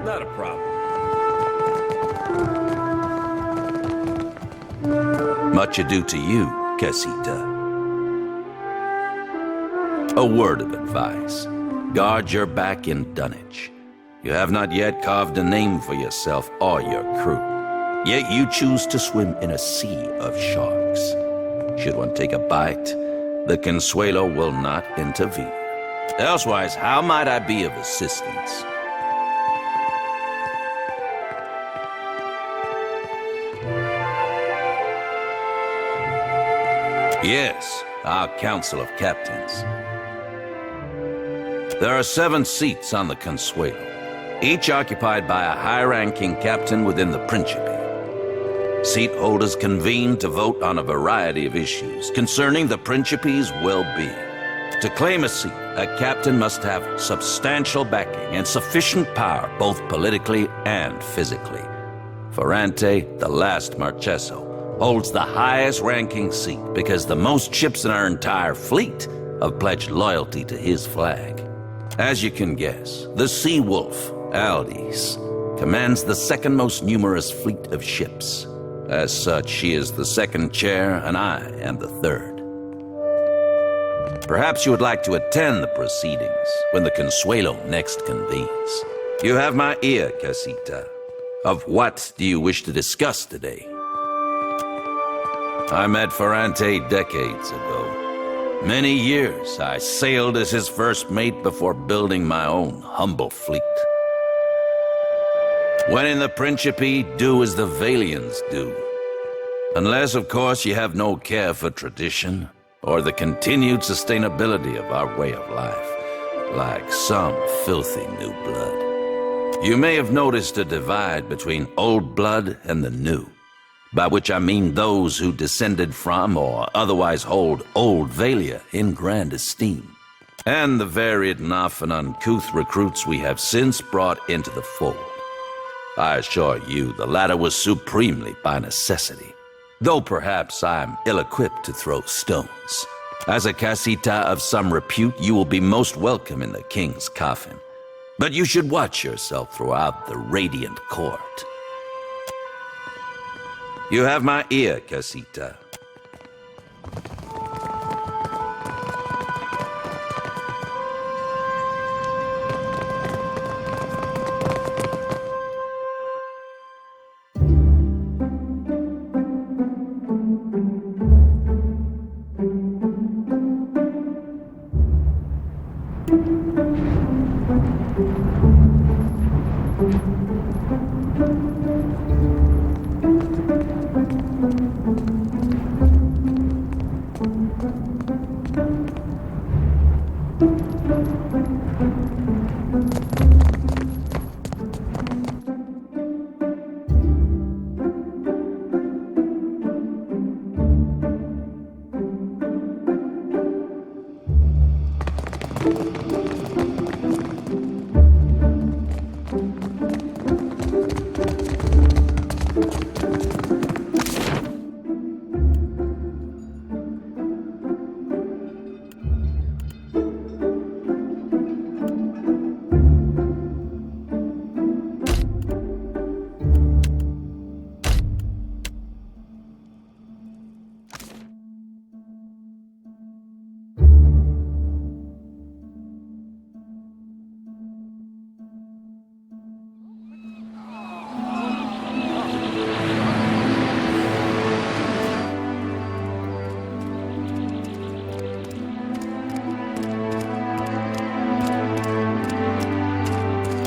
Not a problem. Much ado to you, Casita. A word of advice. Guard your back in dunnage. You have not yet carved a name for yourself or your crew. Yet you choose to swim in a sea of sharks. Should one take a bite, the Consuelo will not intervene. Elsewise, how might I be of assistance? Yes, our Council of Captains. There are 7 seats on the Consuelo, each occupied by a high-ranking captain within the Principe. Seat holders convene to vote on a variety of issues concerning the Principe's well-being. To claim a seat, a captain must have substantial backing and sufficient power both politically and physically. Ferrante, the last Marcheso, holds the highest ranking seat because the most ships in our entire fleet have pledged loyalty to his flag. As you can guess, the Sea Wolf, Aldis, commands the second most numerous fleet of ships. As such, she is the second chair and I am the third. Perhaps you would like to attend the proceedings when the Consuelo next convenes. You have my ear, Casita. Of what do you wish to discuss today? I met Ferrante decades ago. Many years I sailed as his first mate before building my own humble fleet. When in the Principe, do as the Valians do. Unless, of course, you have no care for tradition or the continued sustainability of our way of life, like some filthy new blood. You may have noticed a divide between old blood and the new, by which I mean those who descended from or otherwise hold old Valia in grand esteem, and the varied and often uncouth recruits we have since brought into the fold. I assure you the latter was supremely by necessity, though perhaps I am ill-equipped to throw stones. As a casita of some repute, you will be most welcome in the king's coffin, but you should watch yourself throughout the radiant court. You have my ear, Casita.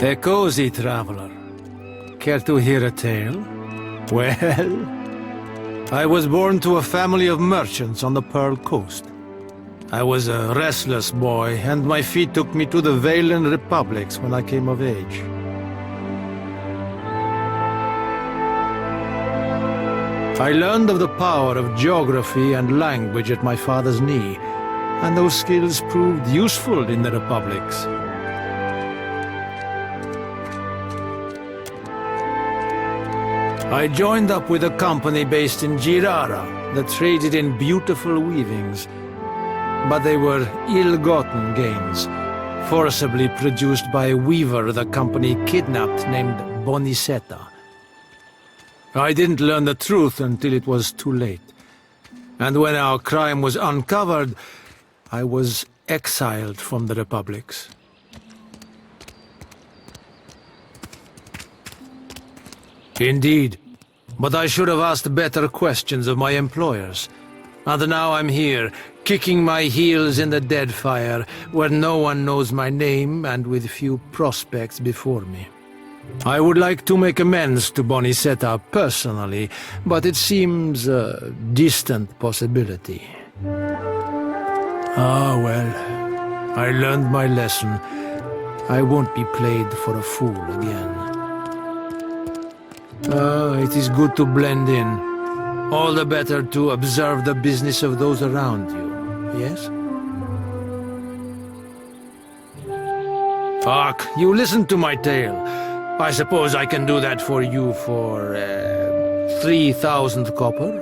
A cozy traveler. Care to hear a tale? Well, I was born to a family of merchants on the Pearl Coast. I was a restless boy, and my feet took me to the Valen republics when I came of age. I learned of the power of geography and language at my father's knee, and those skills proved useful in the republics. I joined up with a company based in Girara that traded in beautiful weavings, but they were ill-gotten gains, forcibly produced by a weaver the company kidnapped named Bonicetta. I didn't learn the truth until it was too late. And when our crime was uncovered, I was exiled from the Republics. Indeed. But I should have asked better questions of my employers. And now I'm here, kicking my heels in the Deadfire, where no one knows my name and with few prospects before me. I would like to make amends to Bonicetta personally, but it seems a distant possibility. Ah, well, I learned my lesson. I won't be played for a fool again. It is good to blend in. All the better to observe the business of those around you, yes? Fuck, you listen to my tale. I suppose I can do that for you for, 3,000 copper?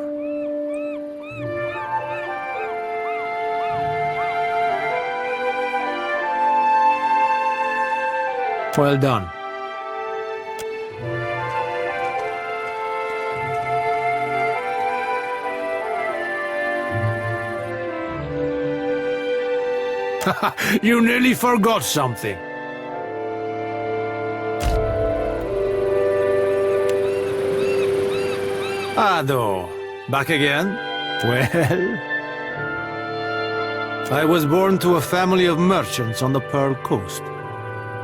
Well done. You nearly forgot something. Ado, back again? Well, I was born to a family of merchants on the Pearl Coast.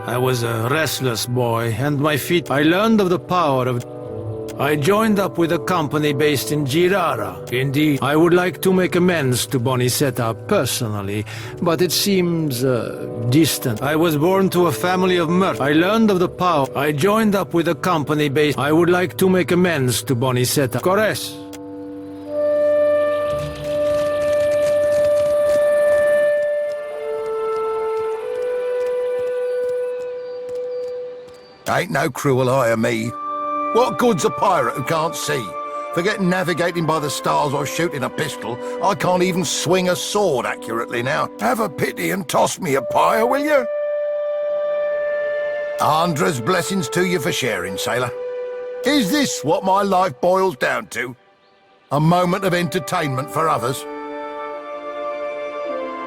I was a restless boy, and my feet... I learned of the power of... I joined up with a company based in Girara. Indeed, I would like to make amends to Bonicetta personally, but it seems, distant. I was born to a family of merchants. I learned of the power. I joined up with a company based... I would like to make amends to Bonicetta. Corres. Ain't no cruel eye of me. What good's a pirate who can't see? Forget navigating by the stars or shooting a pistol, I can't even swing a sword accurately now. Have a pity and toss me a pyre, will you? 100 blessings to you for sharing, sailor. Is this what my life boils down to? A moment of entertainment for others?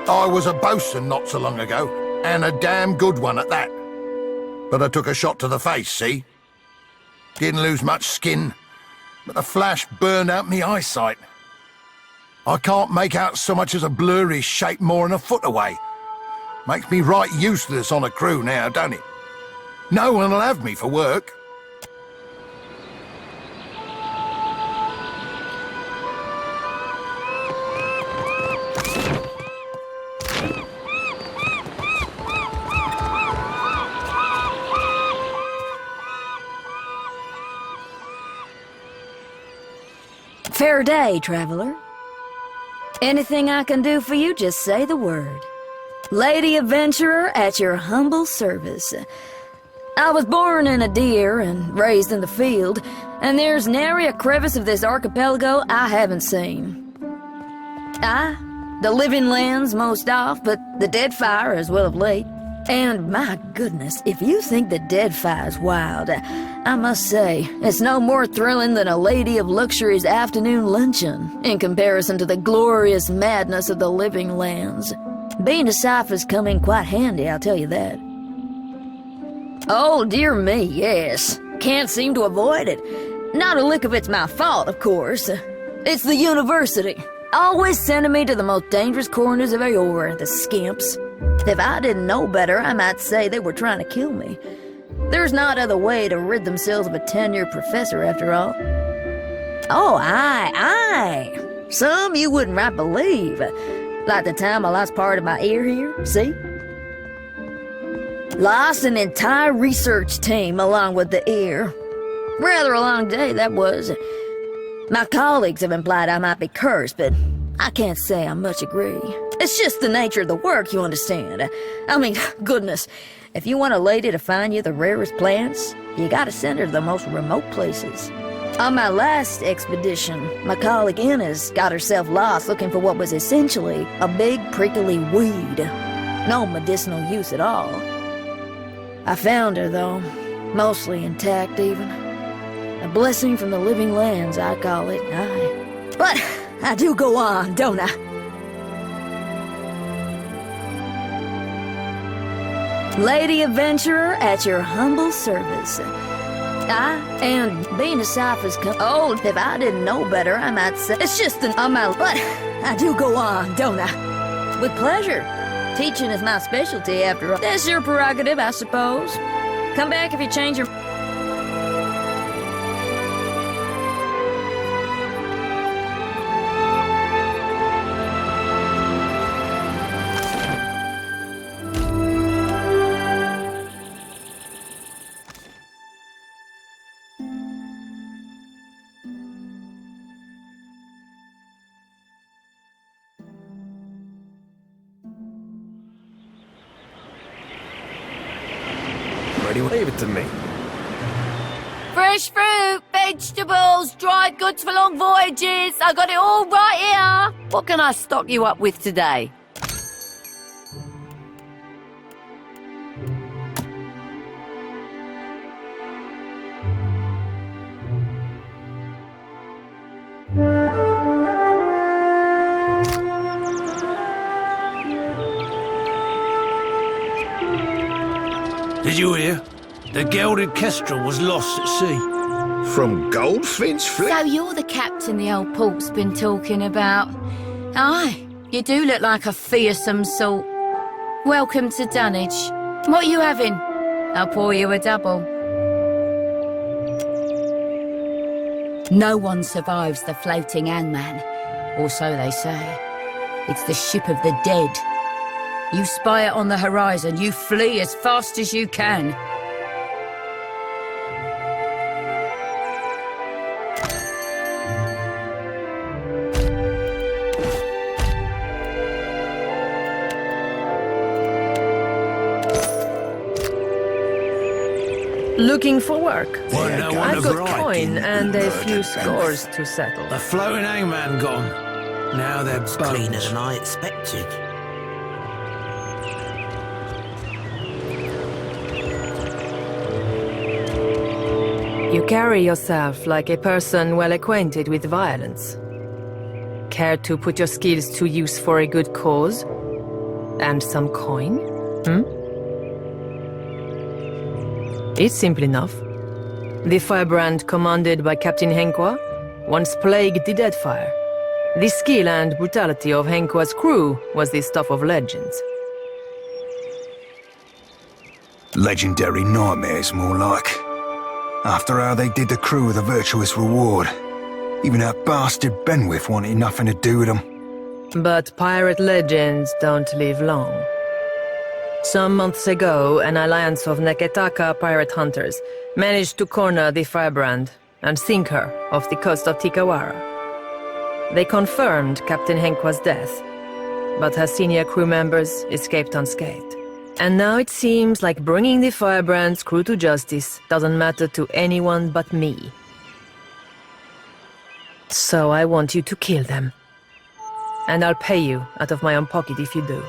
I was a bosun not so long ago, and a damn good one at that. But I took a shot to the face, see? Didn't lose much skin, but the flash burned out me eyesight. I can't make out so much as a blurry shape more than a foot away. Makes me right useless on a crew now, don't it? No one'll have me for work. Fair day, traveler. Anything I can do for you, just say the word. Lady adventurer at your humble service. I was born in a deer and raised in the field, and there's nary a crevice of this archipelago I haven't seen. The living lands most off, but the Deadfire as well of late. And my goodness, if you think the Deadfire's wild, I must say, it's no more thrilling than a lady of luxury's afternoon luncheon in comparison to the glorious madness of the living lands. Being a cipher's come in quite handy, I'll tell you that. Oh, dear me, yes. Can't seem to avoid it. Not a lick of it's my fault, of course. It's the university. Always sending me to the most dangerous corners of Aora, the skimps. If I didn't know better, I might say they were trying to kill me. There's not other way to rid themselves of a tenured professor, after all. Oh, aye. Some you wouldn't right believe. Like the time I lost part of my ear here, see? Lost an entire research team along with the ear. Rather a long day, that was. My colleagues have implied I might be cursed, but I can't say I much agree. It's just the nature of the work, you understand. I mean, goodness, if you want a lady to find you the rarest plants, you gotta send her to the most remote places. On my last expedition, my colleague Inez got herself lost looking for what was essentially a big prickly weed. No medicinal use at all. I found her, though, mostly intact even. A blessing from the living lands, I call it, aye. But I do go on, don't I? Lady Adventurer at your humble service. And being a Cypher's old, if I didn't know better, I might say it's just an but I do go on, don't I? With pleasure. Teaching is my specialty, after all. That's your prerogative, I suppose. Come back if you change your... Leave it to me. Fresh fruit, vegetables, dried goods for long voyages. I got it all right here. What can I stock you up with today? Did you hear? The gilded kestrel was lost at sea. From Goldfinch Fleet? So you're the captain the old port's been talking about. Aye, you do look like a fearsome sort. Welcome to Dunwich. What are you having? I'll pour you a double. No one survives the floating Ant-Man, or so they say. It's the ship of the dead. You spy it on the horizon, you flee as fast as you can. Looking for work. Well, no I've wonder got coin and a few scores to settle. The floating hangman gone. Now they're Cleaner bones. than I expected. You carry yourself like a person well acquainted with violence. Care to put your skills to use for a good cause? And some coin? It's simple enough. The Firebrand commanded by Captain Henqua once plagued the Deadfire. The skill and brutality of Henqua's crew was the stuff of legends. Legendary nightmares, more like. After how they did the crew with a virtuous reward. Even that bastard Benwith wanted nothing to do with them. But pirate legends don't live long. Some months ago, an alliance of Neketaka pirate hunters managed to corner the Firebrand and sink her off the coast of Tikawara. They confirmed Captain Henqua's death, but her senior crew members escaped unscathed. And now it seems like bringing the Firebrand's crew to justice doesn't matter to anyone but me. So I want you to kill them. And I'll pay you out of my own pocket if you do.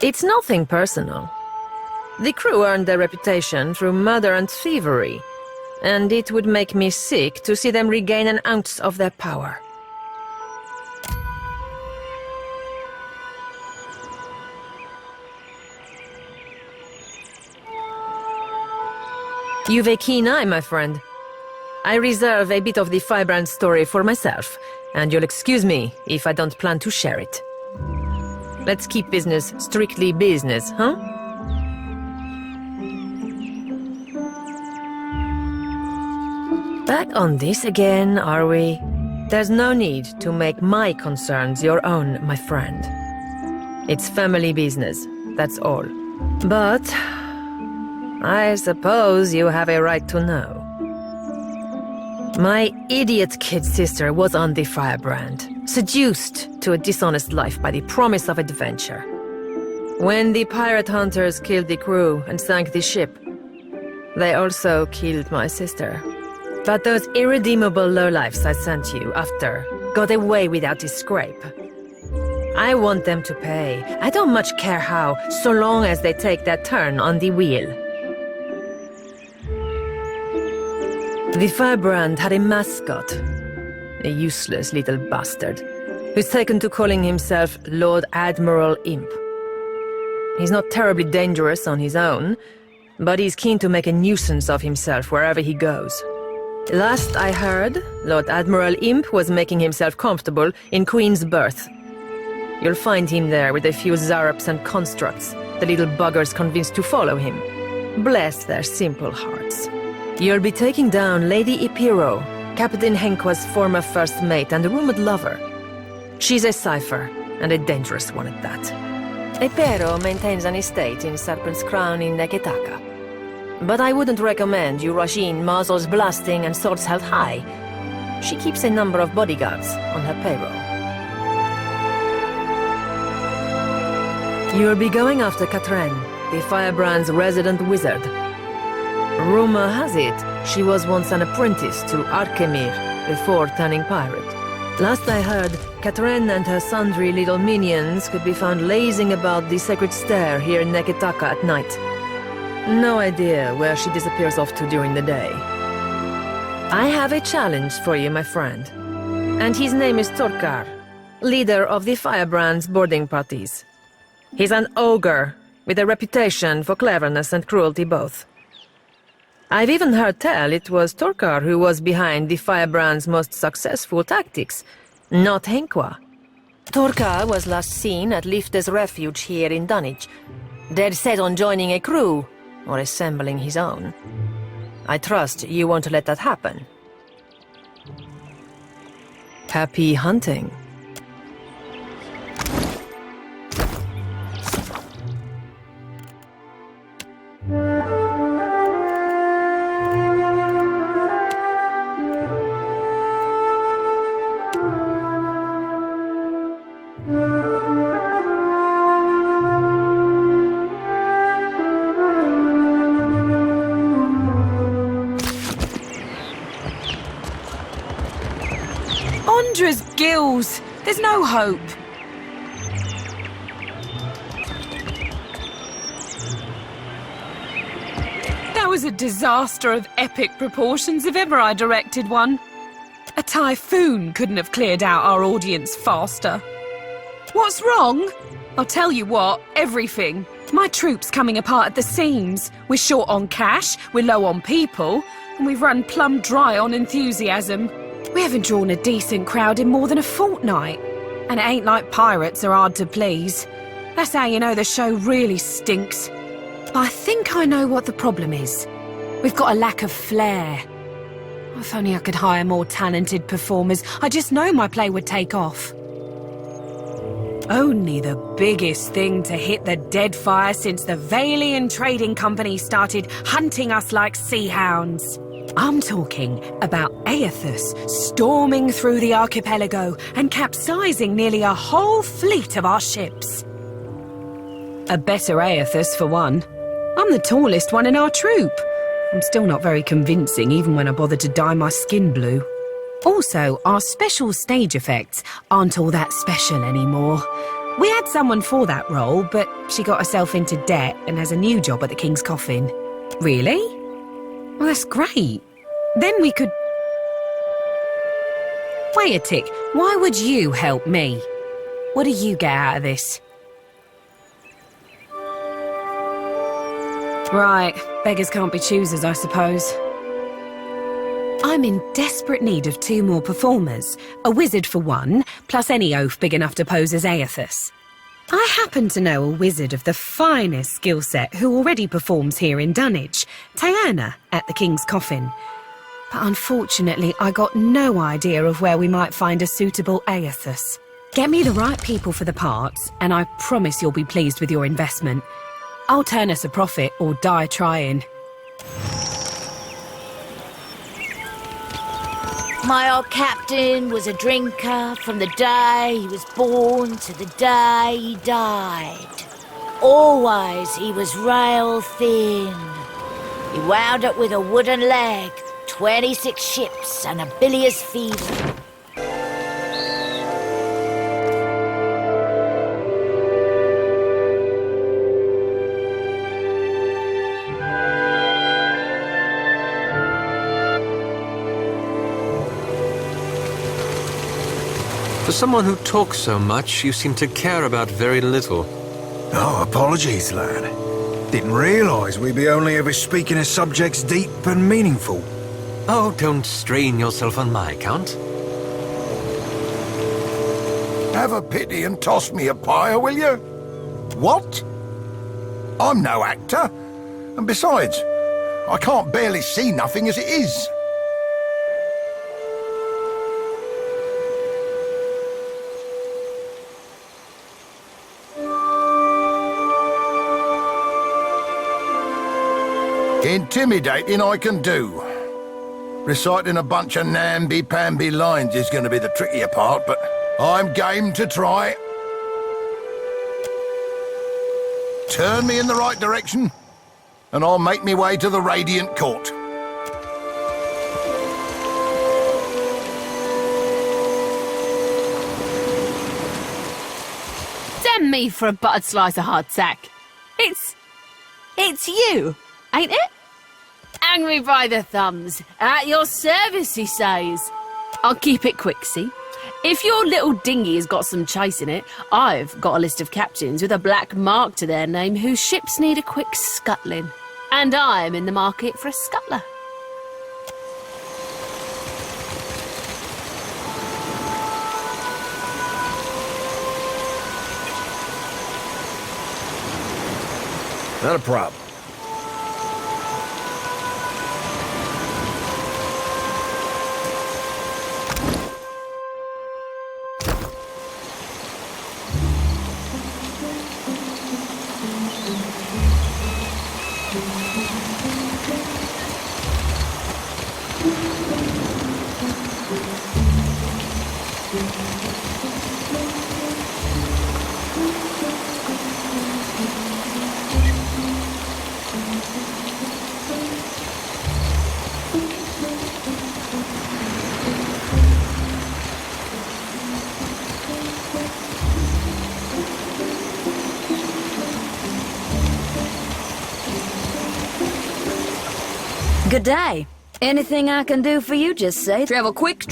It's nothing personal. The crew earned their reputation through murder and thievery, and it would make me sick to see them regain an ounce of their power. You've a keen eye, my friend. I reserve a bit of the Firebrand story for myself, and you'll excuse me if I don't plan to share it. Let's keep business strictly business, huh? Back on this again, are we? There's no need to make my concerns your own, my friend. It's family business, that's all. But I suppose you have a right to know. My idiot kid sister was on the Firebrand, seduced to a dishonest life by the promise of adventure. When the pirate hunters killed the crew and sank the ship, they also killed my sister. But those irredeemable lowlifes I sent you after got away without a scrape. I want them to pay. I don't much care how, so long as they take that turn on the wheel. The Firebrand had a mascot, a useless little bastard, who's taken to calling himself Lord Admiral Imp. He's not terribly dangerous on his own, but he's keen to make a nuisance of himself wherever he goes. Last I heard, Lord Admiral Imp was making himself comfortable in Queen's Berth. You'll find him there with a few zarops and constructs, the little buggers convinced to follow him. Bless their simple hearts. You'll be taking down Lady Ipiro, Captain Henkwa's former first mate and a rumored lover. She's a cipher, and a dangerous one at that. Ipiro maintains an estate in Serpent's Crown in Neketaka. But I wouldn't recommend you rush in muzzles blasting and swords held high. She keeps a number of bodyguards on her payroll. You'll be going after Katren, the Firebrand's resident wizard. Rumor has it, she was once an apprentice to Arkemir before turning pirate. Last I heard, Katren and her sundry little minions could be found lazing about the sacred stair here in Neketaka at night. No idea where she disappears off to during the day. I have a challenge for you, my friend. And his name is Torkar, leader of the Firebrand's boarding parties. He's an ogre, with a reputation for cleverness and cruelty both. I've even heard tell it was Torkar who was behind the Firebrand's most successful tactics, not Henkwa. Torkar was last seen at Lifte's refuge here in Dunwich, dead set on joining a crew, or assembling his own. I trust you won't let that happen. Happy hunting. Andra's gills! There's no hope. That was a disaster of epic proportions if ever I directed one. A typhoon couldn't have cleared out our audience faster. What's wrong? I'll tell you what, everything. My troop's coming apart at the seams. We're short on cash, we're low on people, and we've run plumb dry on enthusiasm. We haven't drawn a decent crowd in more than a fortnight. And it ain't like pirates are hard to please. That's how you know the show really stinks. But I think I know what the problem is. We've got a lack of flair. If only I could hire more talented performers, I just know my play would take off. Only the biggest thing to hit the Deadfire since the Valian Trading Company started hunting us like sea hounds. I'm talking about Aethus storming through the archipelago and capsizing nearly a whole fleet of our ships. A better Aethus, for one. I'm the tallest one in our troop. I'm still not very convincing, even when I bother to dye my skin blue. Also, our special stage effects aren't all that special anymore. We had someone for that role, but she got herself into debt and has a new job at the King's Coffin. Really? Well, that's great. Then we could... Wait a tick. Why would you help me? What do you get out of this? Right. Beggars can't be choosers, I suppose. I'm in desperate need of 2 more performers. A wizard for one, plus any oaf big enough to pose as Aethus. I happen to know a wizard of the finest skill set who already performs here in Dunwich, Taerna at the King's Coffin. But unfortunately, I got no idea of where we might find a suitable Aethus. Get me the right people for the parts, and I promise you'll be pleased with your investment. I'll turn us a profit or die trying. My old captain was a drinker from the day he was born to the day he died. Always he was rail thin. He wound up with a wooden leg, 26 ships and a bilious fever. For someone who talks so much, you seem to care about very little. Oh, apologies, lad. Didn't realise we'd be only ever speaking of subjects deep and meaningful. Oh, don't strain yourself on my account. Have a pity and toss me a pyre, will you? What? I'm no actor. And besides, I can't barely see nothing as it is. Intimidating I can do. Reciting a bunch of namby-pamby lines is going to be the trickier part, but I'm game to try. Turn me in the right direction, and I'll make me way to the Radiant Court. Damn me for a buttered slice of hardtack. It's you, ain't it? Angry by the thumbs. At your service, he says. I'll keep it quick, see? If your little dinghy has got some chase in it, I've got a list of captains with a black mark to their name whose ships need a quick scuttling. And I'm in the market for a scuttler. Not a problem. Good day. Anything I can do for you, just say. Travel quick.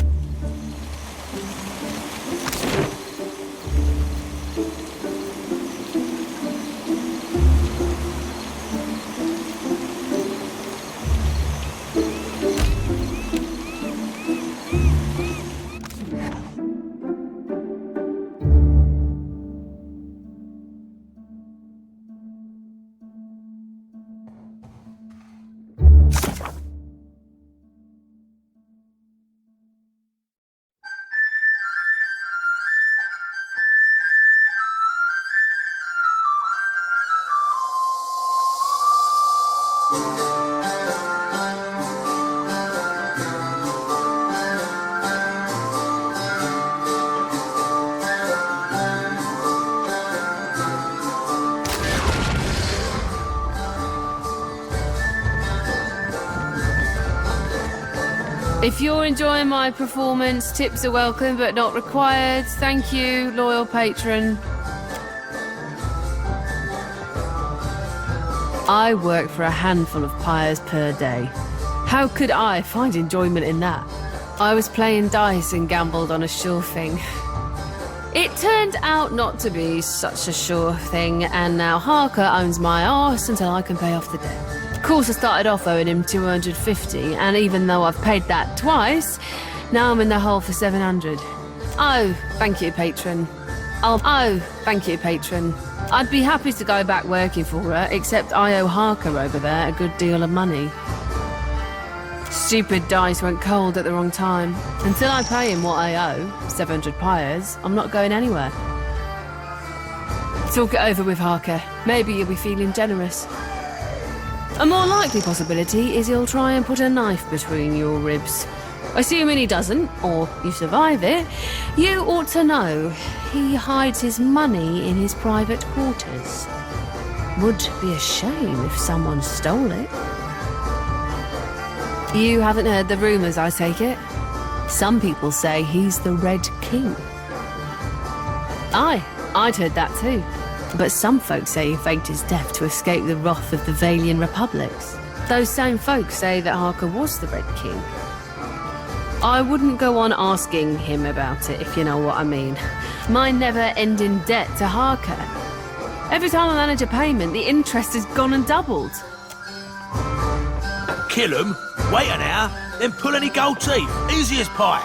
If you're enjoying my performance, tips are welcome but not required. Thank you, loyal patron. I work for a handful of pyres per day. How could I find enjoyment in that? I was playing dice and gambled on a sure thing. It turned out not to be such a sure thing, and now Harker owns my arse until I can pay off the debt. Of course, I started off owing him 250, and even though I've paid that twice, now I'm in the hole for 700. Oh, thank you, patron. Thank you, patron. I'd be happy to go back working for her, except I owe Harker over there a good deal of money. Stupid dice went cold at the wrong time. Until I pay him what I owe, 700 pyres, I'm not going anywhere. Talk it over with Harker. Maybe you'll be feeling generous. A more likely possibility is he'll try and put a knife between your ribs. Assuming he doesn't, or you survive it, you ought to know he hides his money in his private quarters. Would be a shame if someone stole it. You haven't heard the rumours, I take it? Some people say he's the Red King. Aye, I'd heard that too. But some folks say he faked his death to escape the wrath of the Valian republics. Those same folks say that Harker was the Red King. I wouldn't go on asking him about it, if you know what I mean. My never-ending debt to Harker. Every time I manage a payment, the interest has gone and doubled. Kill him, wait an hour, then pull any gold teeth. Easy as pie.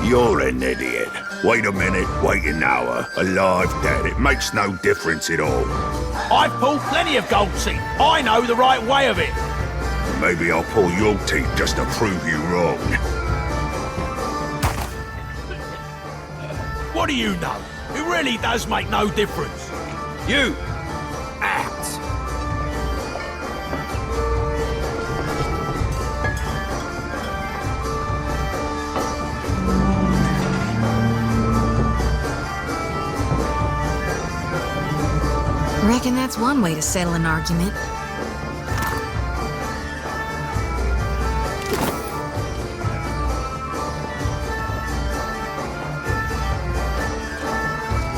You're an idiot. Wait a minute, wait an hour. Alive, dead, it makes no difference at all. I've pulled plenty of gold teeth. I know the right way of it. Maybe I'll pull your teeth just to prove you wrong. What do you know? It really does make no difference. You, out. Reckon that's one way to settle an argument.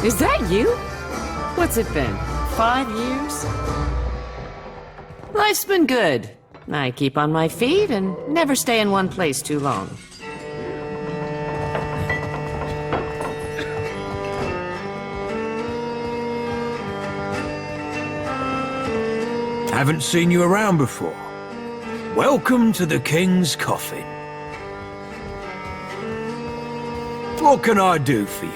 Is that you? What's it been? 5 years? Life's been good. I keep on my feet and never stay in one place too long. Haven't seen you around before. Welcome to the King's Coffin. What can I do for you?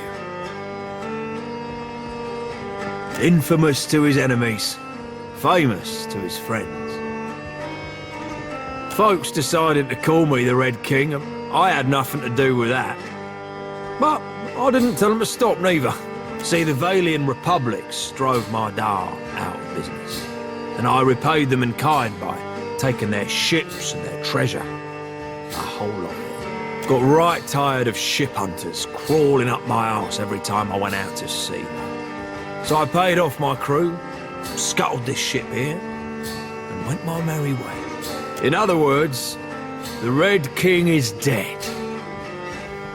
Infamous to his enemies, famous to his friends. Folks decided to call me the Red King, and I had nothing to do with that. But I didn't tell them to stop neither. See, the Valian republics drove my Dar out of business, and I repaid them in kind by taking their ships and their treasure. A whole lot. Got right tired of ship hunters crawling up my arse every time I went out to sea. So I paid off my crew, scuttled this ship here, and went my merry way. In other words, the Red King is dead.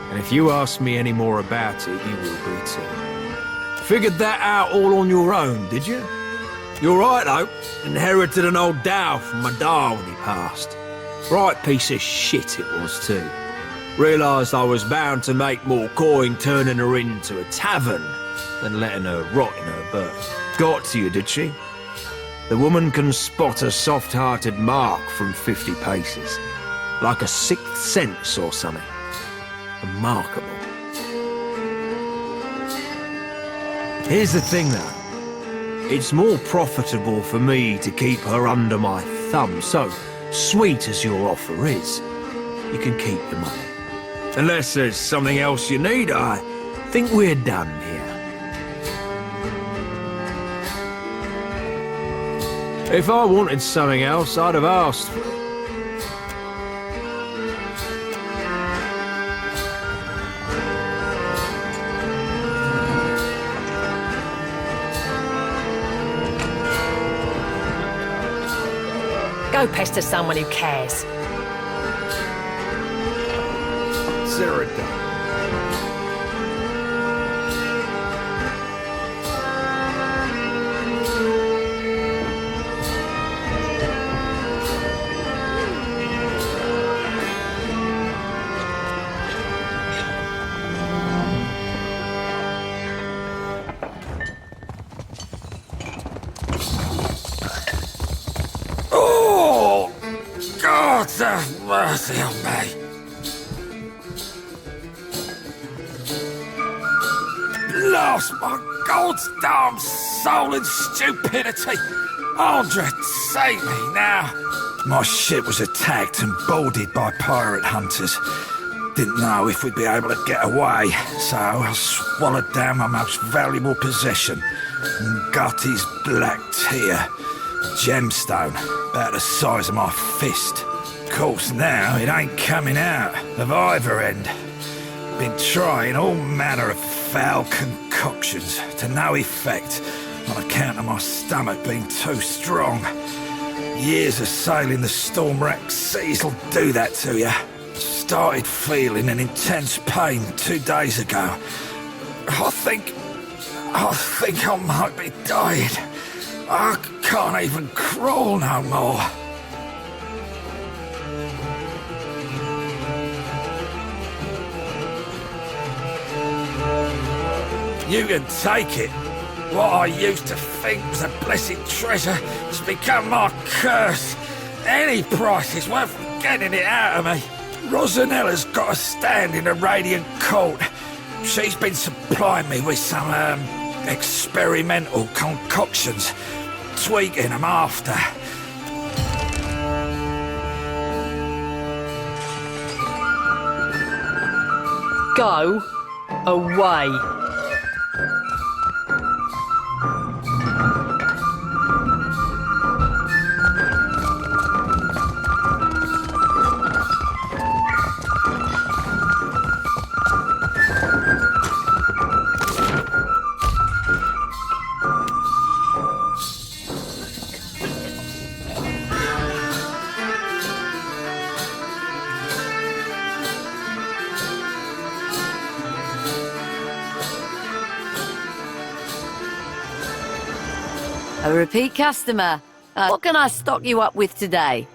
And if you ask me any more about it, you will be too. Figured that out all on your own, did you? You're right, though. Inherited an old dow from my Dar when he passed. Right piece of shit it was, too. Realised I was bound to make more coin turning her into a tavern than letting her rot in her berth. Got to you, did she? The woman can spot a soft-hearted mark from 50 paces. Like a sixth sense or something. Remarkable. Here's the thing, though. It's more profitable for me to keep her under my thumb, so, sweet as your offer is, you can keep the money. Unless there's something else you need, I think we're done here. If I wanted something else, I'd have asked for it. Go pester someone who cares. Consider it done. Oh! God have mercy on me! Lost my God's damn soul in stupidity! Andre, save me now! My ship was attacked and boarded by pirate hunters. Didn't know if we'd be able to get away, so I swallowed down my most valuable possession, Ngati's black tear. Gemstone, about the size of my fist. Of course now it ain't coming out of either end. Been trying all manner of foul concoctions to no effect on account of my stomach being too strong. Years of sailing the storm-racked seas will do that to you. Started feeling an intense pain 2 days ago. I think I might be dying. I can't even crawl no more. You can take it. What I used to think was a blessed treasure has become my curse. Any price is worth getting it out of me. Rosanella's got a stand in the Radiant Court. She's been supplying me with some, experimental concoctions, tweaking them after. Go away. A repeat customer. What can I stock you up with today?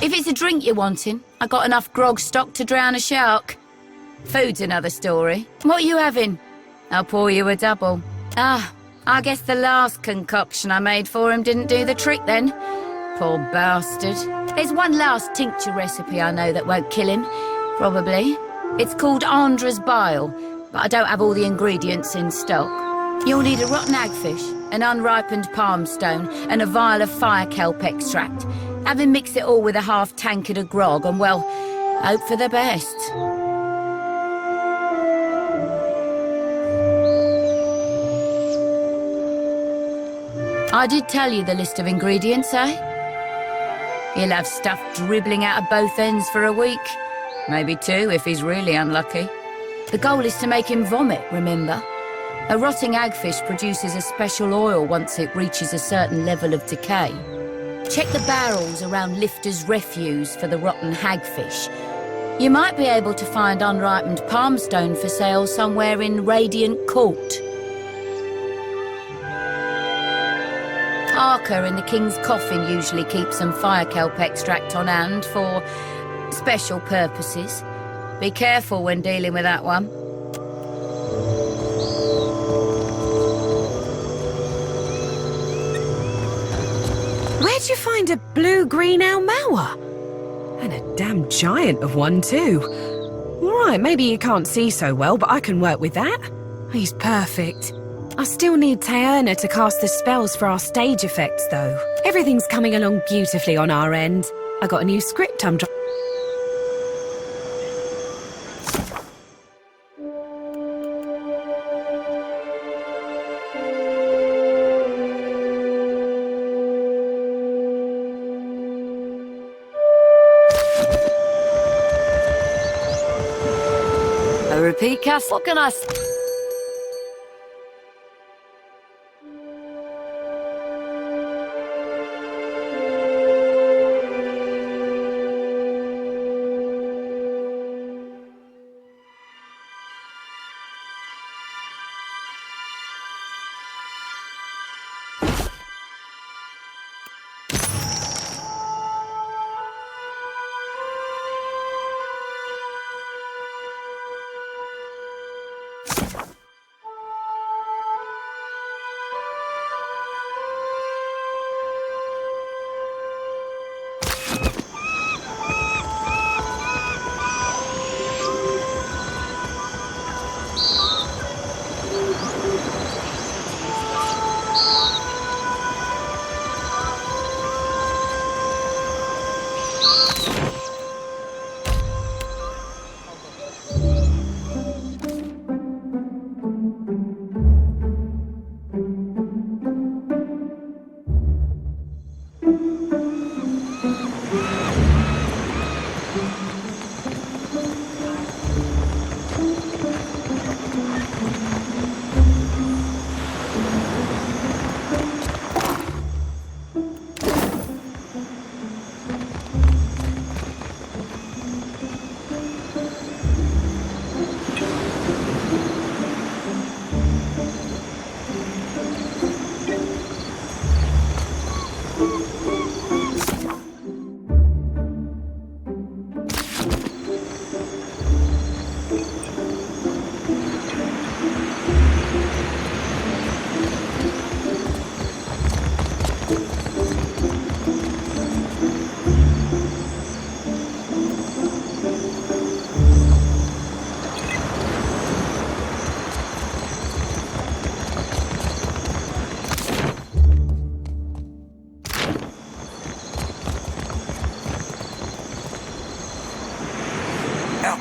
If it's a drink you're wanting, I got enough grog stock to drown a shark. Food's another story. What are you having? I'll pour you a double. Ah, I guess the last concoction I made for him didn't do the trick then. Poor bastard. There's one last tincture recipe I know that won't kill him. Probably. It's called Andra's Bile, but I don't have all the ingredients in stock. You'll need a rotten hagfish, an unripened palm stone, and a vial of fire kelp extract. Have him mix it all with a half tankard of grog, and well, hope for the best. I did tell you the list of ingredients, eh? He'll have stuff dribbling out of both ends for a week. Maybe 2 if he's really unlucky. The goal is to make him vomit, remember? A rotting hagfish produces a special oil once it reaches a certain level of decay. Check the barrels around Lifter's refuse for the rotten hagfish. You might be able to find unripened palmstone for sale somewhere in Radiant Court. Harker in the King's Coffin usually keeps some fire kelp extract on hand for special purposes. Be careful when dealing with that one. Where'd you find a blue-green Almoa? And a damn giant of one, too. Alright, maybe you can't see so well, but I can work with that. He's perfect. I still need Taerna to cast the spells for our stage effects, though. Everything's coming along beautifully on our end. I got a new script I'm A repeat cast. What can I...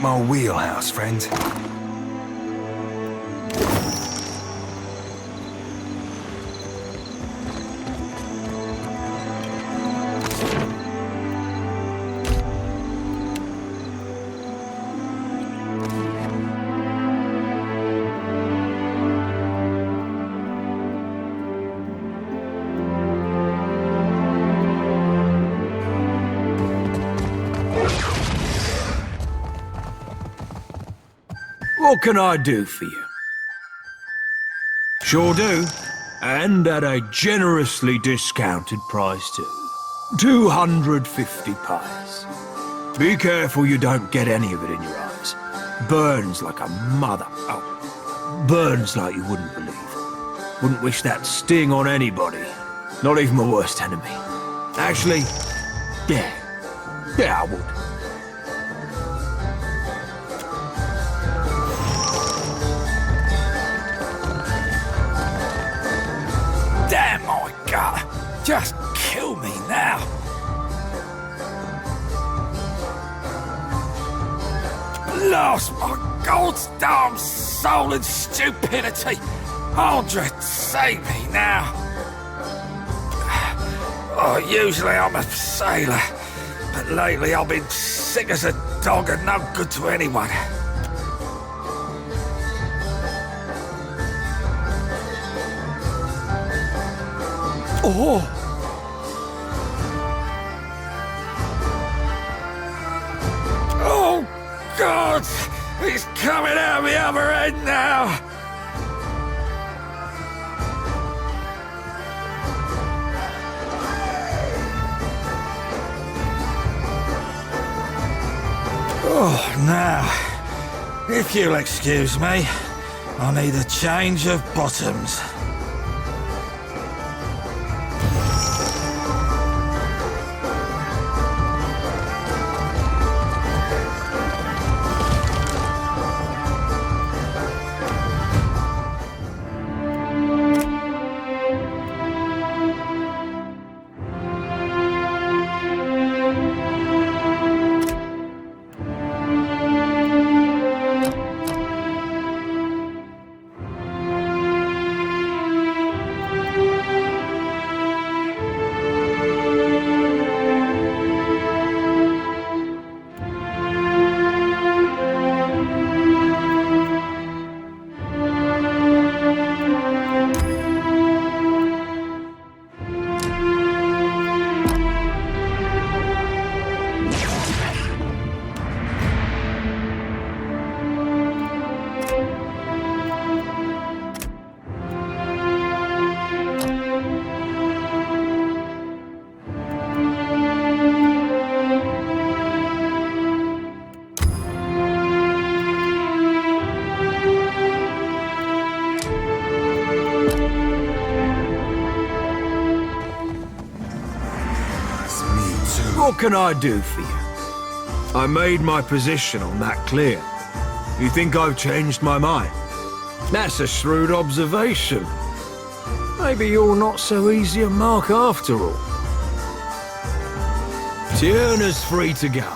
my wheelhouse, friend. What can I do for you? Sure do. And at a generously discounted price too. 250 pies. Be careful you don't get any of it in your eyes. Burns like a mother. Oh, burns like you wouldn't believe. Wouldn't wish that sting on anybody. Not even my worst enemy. Actually, yeah. Yeah, I would. Damn my gut! Just kill me now! Lost my goddamn soul in stupidity! Andre, save me now! Oh, usually I'm a sailor, but lately I've been sick as a dog and no good to anyone. Oh! Oh, God! He's coming out the other end now! Oh, now, if you'll excuse me, I need a change of bottoms. What can I do for you? I made my position on that clear. You think I've changed my mind? That's a shrewd observation. Maybe you're not so easy a mark after all. Tierna's free to go.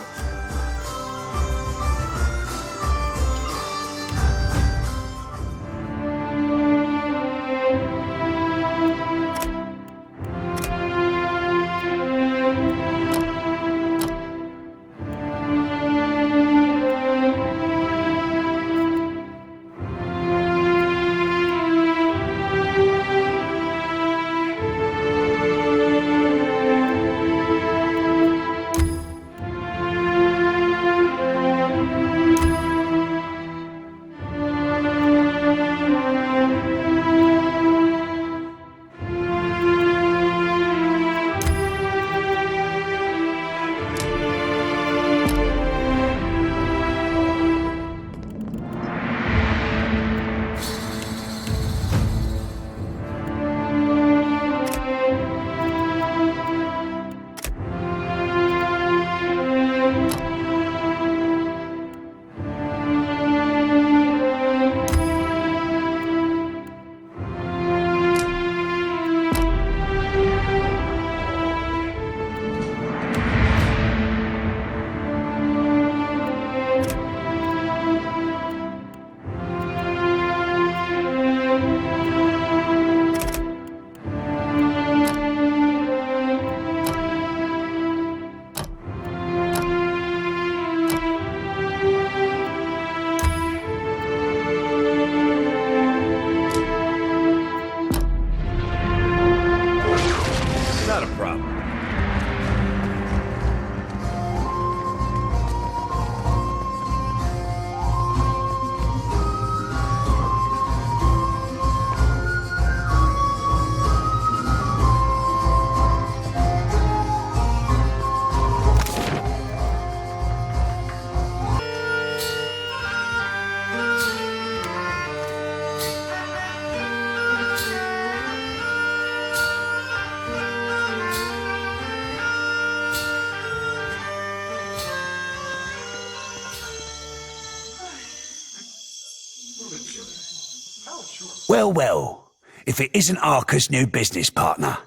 Well, well. If it isn't Arca's new business partner.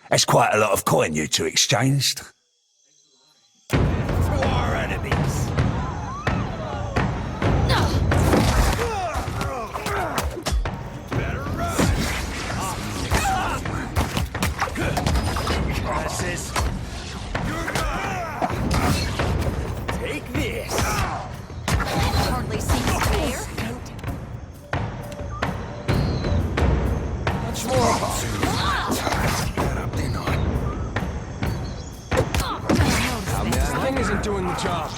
That's quite a lot of coin you two exchanged. To our enemies. Better run. This is... Take this. Hardly seems fair. Much more. That thing isn't doing the job.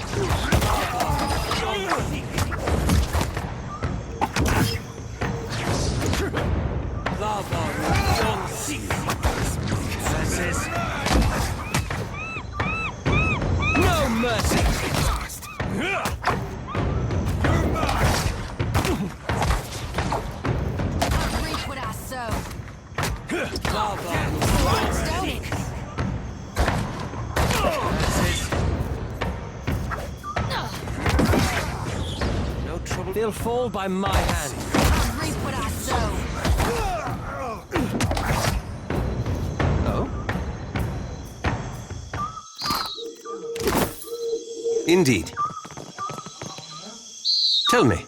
No mercy. Reap what I sow. No trouble. They'll fall by my hand. Reap what I sow. Oh? Indeed. Tell me.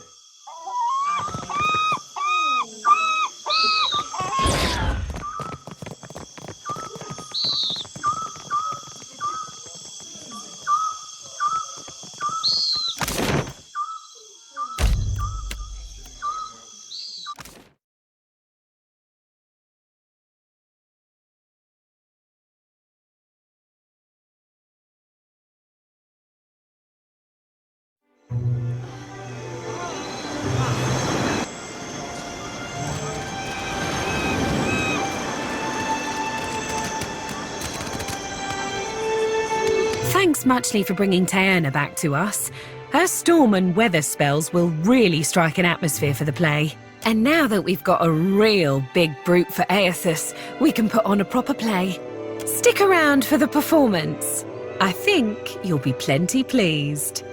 Thanks muchly for bringing Taerna back to us. Her storm and weather spells will really strike an atmosphere for the play. And now that we've got a real big brute for Aethys, we can put on a proper play. Stick around for the performance. I think you'll be plenty pleased.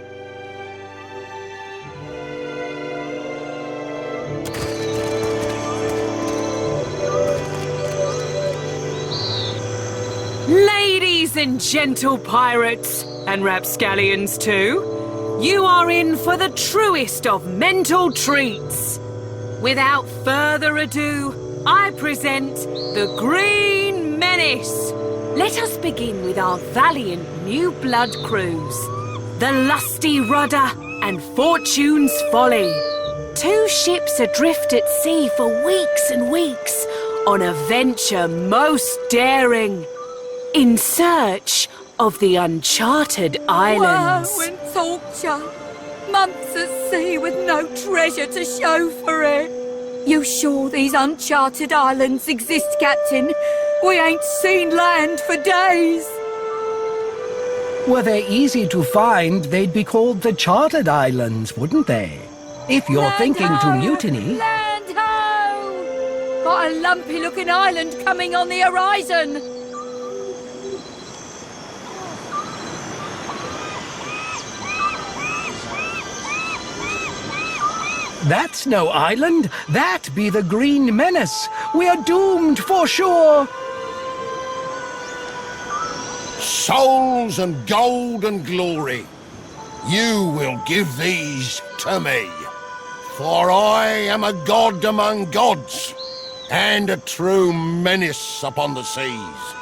Ladies and gentle pirates, and rapscallions too, you are in for the truest of mental treats. Without further ado, I present the Green Menace. Let us begin with our valiant new blood crews. The Lusty Rudder and Fortune's Folly. 2 ships adrift at sea for weeks and weeks on a venture most daring. In search of the uncharted islands. Woe and torture. Months at sea with no treasure to show for it. You sure these uncharted islands exist, Captain? We ain't seen land for days. Were they easy to find, they'd be called the Chartered Islands, wouldn't they? If you're thinking to mutiny... Land ho! Got a lumpy-looking island coming on the horizon. That's no island. That be the Green Menace. We're doomed for sure. Souls and gold and glory, you will give these to me. For I am a god among gods, and a true menace upon the seas.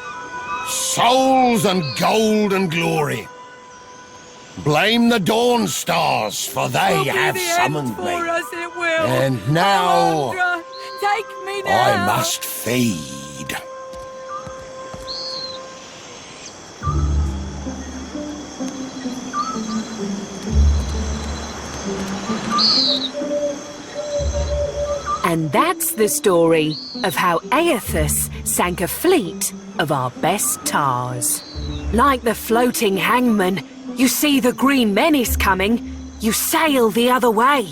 Souls and gold and glory. Blame the Dawn Stars, for they have summoned me. And now, take me now. I must feed. And that's the story of how Aethys sank a fleet of our best tars. Like the floating hangman, you see the Green Menace coming, you sail the other way.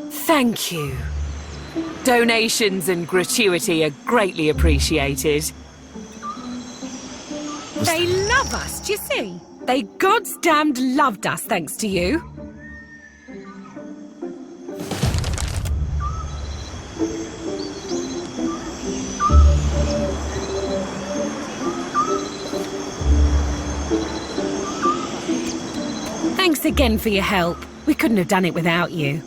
Thank you. Donations and gratuity are greatly appreciated. They love us, do you see? They goddamned loved us thanks to you. again for your help. We couldn't have done it without you.